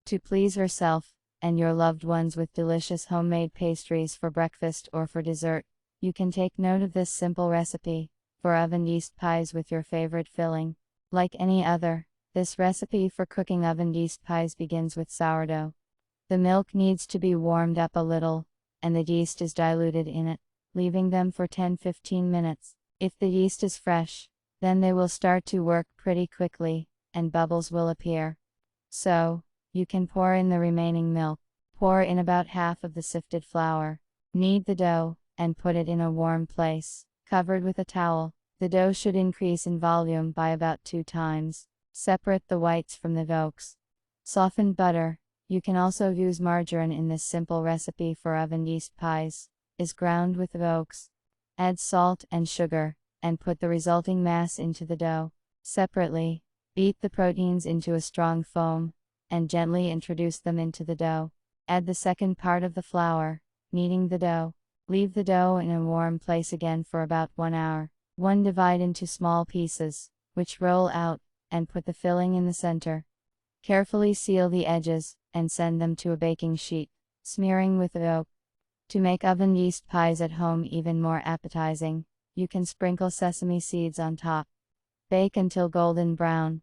To please herself and your loved ones with delicious homemade pastries for breakfast or for dessert, you can take note of this simple recipe for oven yeast pies with your favorite filling. Like any other, this recipe for cooking oven yeast pies begins with sourdough. The milk needs to be warmed up a little, and the yeast is diluted in it, leaving them for 10-15 minutes. If the yeast is fresh, then they will start to work pretty quickly, and bubbles will appear. So, you can pour in the remaining milk. Pour in about half of the sifted flour. Knead the dough, and put it in a warm place, covered with a towel. The dough should increase in volume by about 2 times. Separate the whites from the yolks. Softened butter, you can also use margarine in this simple recipe for oven yeast pies, is ground with the yolks. Add salt and sugar, and put the resulting mass into the dough. Separately, beat the proteins into a strong foam, and gently introduce them into the dough. Add the second part of the flour, kneading the dough. Leave the dough in a warm place again for about 1 hour. Divide into small pieces, which roll out, and put the filling in the center. Carefully seal the edges, and send them to a baking sheet, smearing with yolk. To make oven yeast pies at home even more appetizing, you can sprinkle sesame seeds on top. Bake until golden brown.